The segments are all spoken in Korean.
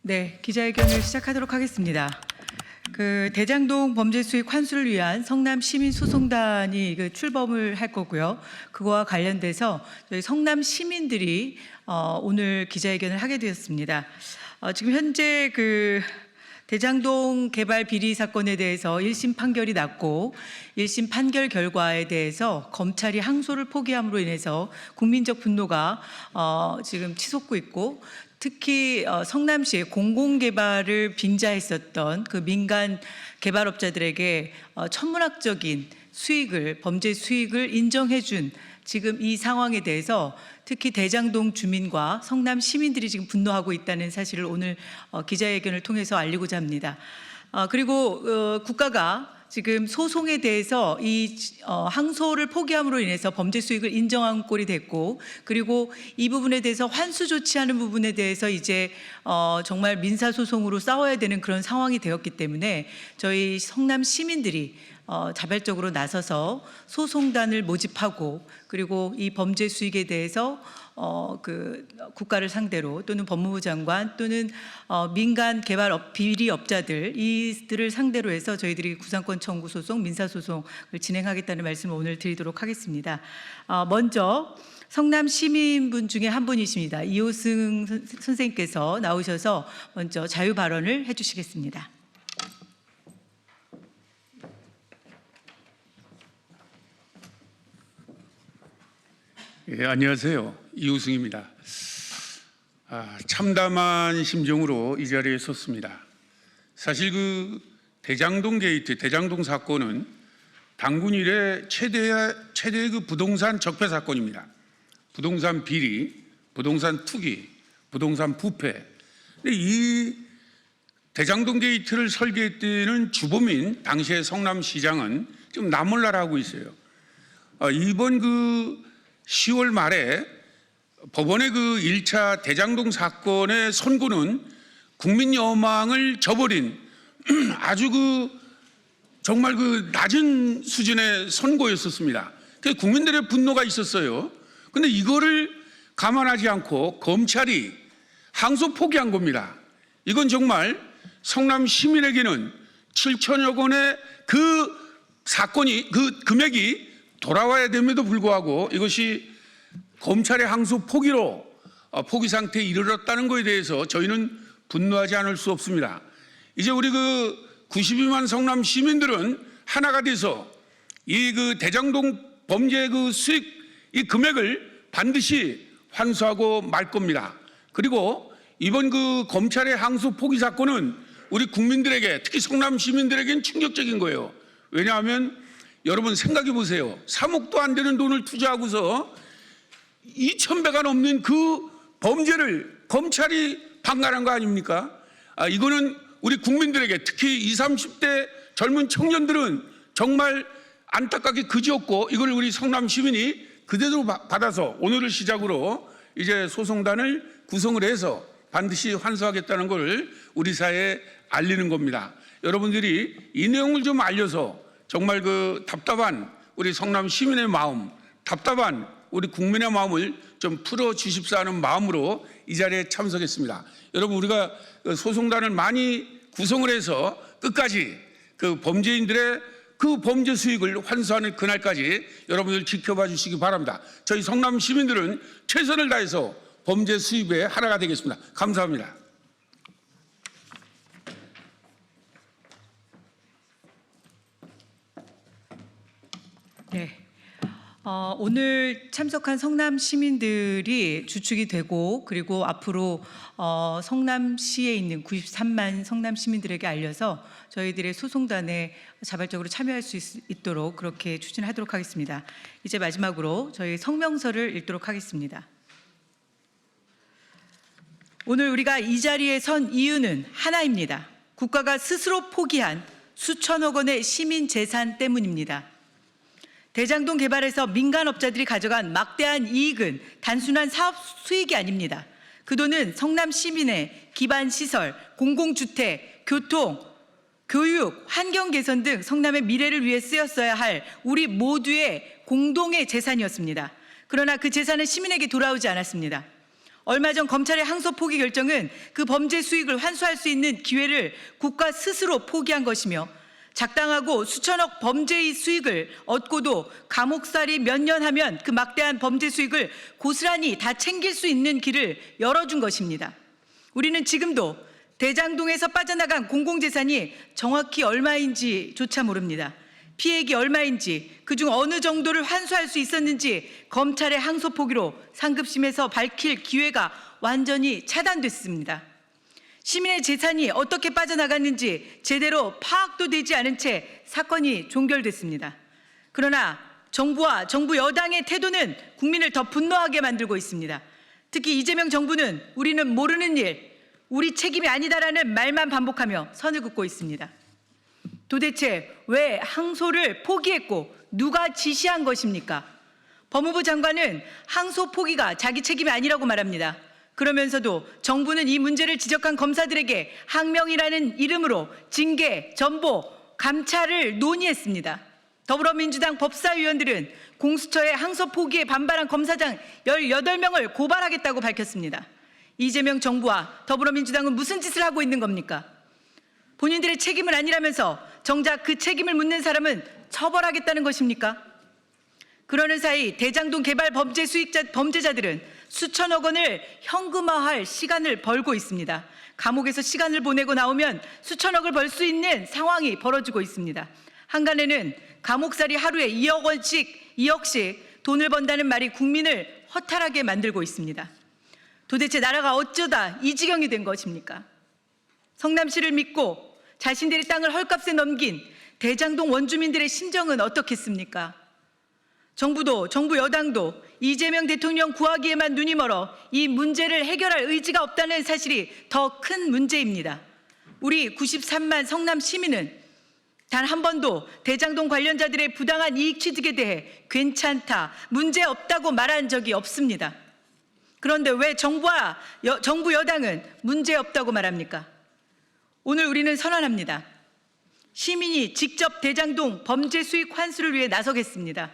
네, 기자회견을 시작하도록 하겠습니다. 대장동 범죄 수익 환수를 위한 성남 시민 소송단이 출범을 할 거고요. 그거와 관련돼서 저희 성남 시민들이 오늘 기자회견을 하게 되었습니다. 지금 현재 대장동 개발 비리 사건에 대해서 1심 판결이 났고 1심 판결 결과에 대해서 검찰이 항소를 포기함으로 인해서 국민적 분노가 지금 치솟고 있고, 특히 성남시의 공공개발을 빙자했었던 그 민간 개발업자들에게 천문학적인 수익을, 범죄 수익을 인정해준 지금 이 상황에 대해서 특히 대장동 주민과 성남 시민들이 지금 분노하고 있다는 사실을 오늘 기자회견을 통해서 알리고자 합니다. 그리고 국가가 지금 소송에 대해서 이 항소를 포기함으로 인해서 범죄 수익을 인정한 꼴이 됐고, 그리고 이 부분에 대해서 환수 조치하는 부분에 대해서 이제 정말 민사 소송으로 싸워야 되는 그런 상황이 되었기 때문에 저희 성남 시민들이 자발적으로 나서서 소송단을 모집하고, 그리고 이 범죄 수익에 대해서 국가를 상대로 또는 법무부 장관 또는 민간 개발 비리업자들 이들을 상대로 해서 저희들이 구상권 청구 소송, 민사 소송을 진행하겠다는 말씀을 오늘 드리도록 하겠습니다. 먼저 성남 시민분 중에 한 분이십니다. 이호승 선생님께서 나오셔서 먼저 자유 발언을 해주시겠습니다. 예, 안녕하세요. 이우승입니다. 참담한 심정으로 이 자리에 섰습니다. 사실 대장동 게이트, 대장동 사건은 당군 이래 최대의 부동산 적폐 사건입니다. 부동산 비리, 부동산 투기, 부동산 부패. 근데 이 대장동 게이트를 설계했던 주범인 당시의 성남시장은 지금 나몰라라 하고 있어요. 이번 10월 말에 법원의 1차 대장동 사건의 선고는 국민 여망을 저버린 아주 정말 낮은 수준의 선고였었습니다. 그래서 국민들의 분노가 있었어요. 그런데 이거를 감안하지 않고 검찰이 항소 포기한 겁니다. 이건 정말 성남 시민에게는 7천여 원의 사건이 금액이 돌아와야 됨에도 불구하고 이것이 검찰의 항소 포기로 포기 상태에 이르렀다는 것에 대해서 저희는 분노하지 않을 수 없습니다. 이제 우리 92만 성남 시민들은 하나가 돼서 이 대장동 범죄 수익 이 금액을 반드시 환수하고 말 겁니다. 그리고 이번 검찰의 항소 포기 사건은 우리 국민들에게, 특히 성남 시민들에게는 충격적인 거예요. 왜냐하면 여러분 생각해 보세요. 3억도 안 되는 돈을 투자하고서 2,000배가 넘는 범죄를 검찰이 방관한 거 아닙니까? 이거는 우리 국민들에게, 특히 20, 30대 젊은 청년들은 정말 안타깝게 그지없고, 이걸 우리 성남 시민이 그대로 받아서 오늘을 시작으로 이제 소송단을 구성을 해서 반드시 환수하겠다는 것을 우리 사회에 알리는 겁니다. 여러분들이 이 내용을 좀 알려서 정말 답답한 우리 성남 시민의 마음, 답답한 우리 국민의 마음을 좀 풀어주십사 하는 마음으로 이 자리에 참석했습니다. 여러분, 우리가 소송단을 많이 구성을 해서 끝까지 범죄인들의 범죄 수익을 환수하는 그날까지 여러분들 지켜봐 주시기 바랍니다. 저희 성남 시민들은 최선을 다해서 범죄 수입의 하나가 되겠습니다. 감사합니다. 네. 오늘 참석한 성남 시민들이 주축이 되고, 그리고 앞으로 성남시에 있는 93만 성남 시민들에게 알려서 저희들의 소송단에 자발적으로 참여할 수 있도록 그렇게 추진하도록 하겠습니다. 이제 마지막으로 저희 성명서를 읽도록 하겠습니다. 오늘 우리가 이 자리에 선 이유는 하나입니다. 국가가 스스로 포기한 수천억 원의 시민 재산 때문입니다. 대장동 개발에서 민간업자들이 가져간 막대한 이익은 단순한 사업 수익이 아닙니다. 그 돈은 성남 시민의 기반시설, 공공주택, 교통, 교육, 환경 개선 등 성남의 미래를 위해 쓰였어야 할 우리 모두의 공동의 재산이었습니다. 그러나 그 재산은 시민에게 돌아오지 않았습니다. 얼마 전 검찰의 항소 포기 결정은 그 범죄 수익을 환수할 수 있는 기회를 국가 스스로 포기한 것이며 작당하고 수천억 범죄의 수익을 얻고도 감옥살이 몇 년 하면 그 막대한 범죄 수익을 고스란히 다 챙길 수 있는 길을 열어준 것입니다. 우리는 지금도 대장동에서 빠져나간 공공재산이 정확히 얼마인지조차 모릅니다. 피해액이 얼마인지, 그중 어느 정도를 환수할 수 있었는지 검찰의 항소 포기로 상급심에서 밝힐 기회가 완전히 차단됐습니다. 시민의 재산이 어떻게 빠져나갔는지 제대로 파악도 되지 않은 채 사건이 종결됐습니다. 그러나 정부와 정부 여당의 태도는 국민을 더 분노하게 만들고 있습니다. 특히 이재명 정부는 우리는 모르는 일, 우리 책임이 아니다라는 말만 반복하며 선을 긋고 있습니다. 도대체 왜 항소를 포기했고 누가 지시한 것입니까? 법무부 장관은 항소 포기가 자기 책임이 아니라고 말합니다. 그러면서도 정부는 이 문제를 지적한 검사들에게 항명이라는 이름으로 징계, 전보, 감찰을 논의했습니다. 더불어민주당 법사위원들은 공수처의 항소 포기에 반발한 검사장 18명을 고발하겠다고 밝혔습니다. 이재명 정부와 더불어민주당은 무슨 짓을 하고 있는 겁니까? 본인들의 책임은 아니라면서 정작 그 책임을 묻는 사람은 처벌하겠다는 것입니까? 그러는 사이 대장동 개발 범죄자들은 수천억 원을 현금화할 시간을 벌고 있습니다. 감옥에서 시간을 보내고 나오면 수천억을 벌 수 있는 상황이 벌어지고 있습니다. 한간에는 감옥살이 하루에 2억 원씩, 2억씩 돈을 번다는 말이 국민을 허탈하게 만들고 있습니다. 도대체 나라가 어쩌다 이 지경이 된 것입니까? 성남시를 믿고 자신들의 땅을 헐값에 넘긴 대장동 원주민들의 심정은 어떻겠습니까? 정부도 정부 여당도 이재명 대통령 구하기에만 눈이 멀어 이 문제를 해결할 의지가 없다는 사실이 더 큰 문제입니다. 우리 93만 성남 시민은 단 한 번도 대장동 관련자들의 부당한 이익 취득에 대해 괜찮다, 문제 없다고 말한 적이 없습니다. 그런데 왜 정부 여당은 문제 없다고 말합니까? 오늘 우리는 선언합니다. 시민이 직접 대장동 범죄 수익 환수를 위해 나서겠습니다.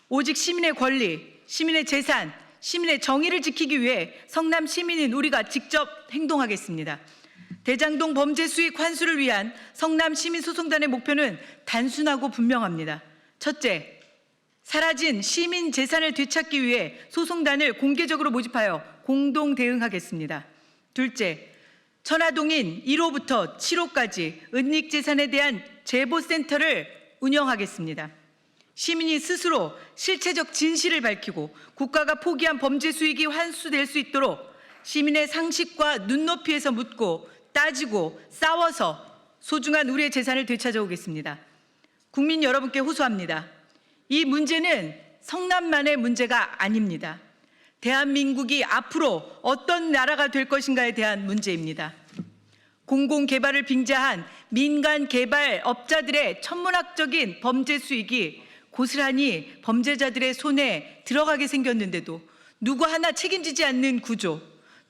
오직 시민의 권리, 시민의 재산, 시민의 정의를 지키기 위해 성남 시민인 우리가 직접 행동하겠습니다. 대장동 범죄 수익 환수를 위한 성남 시민소송단의 목표는 단순하고 분명합니다. 첫째, 사라진 시민 재산을 되찾기 위해 소송단을 공개적으로 모집하여 공동 대응하겠습니다. 둘째, 천화동인 1호부터 7호까지 은닉재산에 대한 제보센터를 운영하겠습니다. 시민이 스스로 실체적 진실을 밝히고 국가가 포기한 범죄 수익이 환수될 수 있도록 시민의 상식과 눈높이에서 묻고 따지고 싸워서 소중한 우리의 재산을 되찾아오겠습니다. 국민 여러분께 호소합니다. 이 문제는 성남만의 문제가 아닙니다. 대한민국이 앞으로 어떤 나라가 될 것인가에 대한 문제입니다. 공공개발을 빙자한 민간개발업자들의 천문학적인 범죄 수익이 고스란히 범죄자들의 손에 들어가게 생겼는데도 누구 하나 책임지지 않는 구조,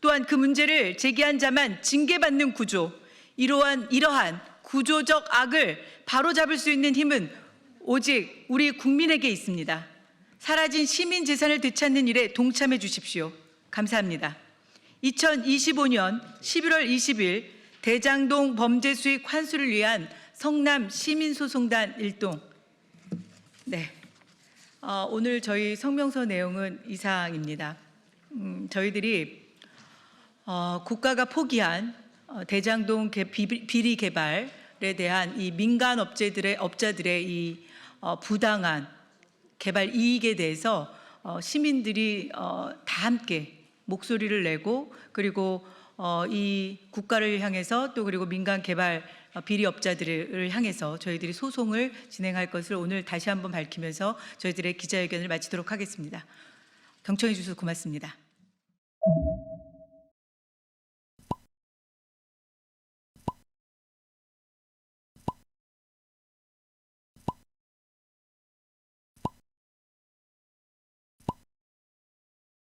또한 그 문제를 제기한 자만 징계받는 구조, 이러한 구조적 악을 바로잡을 수 있는 힘은 오직 우리 국민에게 있습니다. 사라진 시민 재산을 되찾는 일에 동참해 주십시오. 감사합니다. 2025년 11월 20일 대장동 범죄 수익 환수를 위한 성남 시민소송단 일동. 네, 오늘 저희 성명서 내용은 이상입니다. 저희들이 국가가 포기한 대장동 비리 개발에 대한 이 민간 업자들의 이 부당한 개발 이익에 대해서 시민들이 다 함께 목소리를 내고 그리고 이 국가를 향해서 또 그리고 민간 개발 비리업자들을 향해서 저희들이 소송을 진행할 것을 오늘 다시 한번 밝히면서 저희들의 기자회견을 마치도록 하겠습니다. 경청해 주셔서 고맙습니다.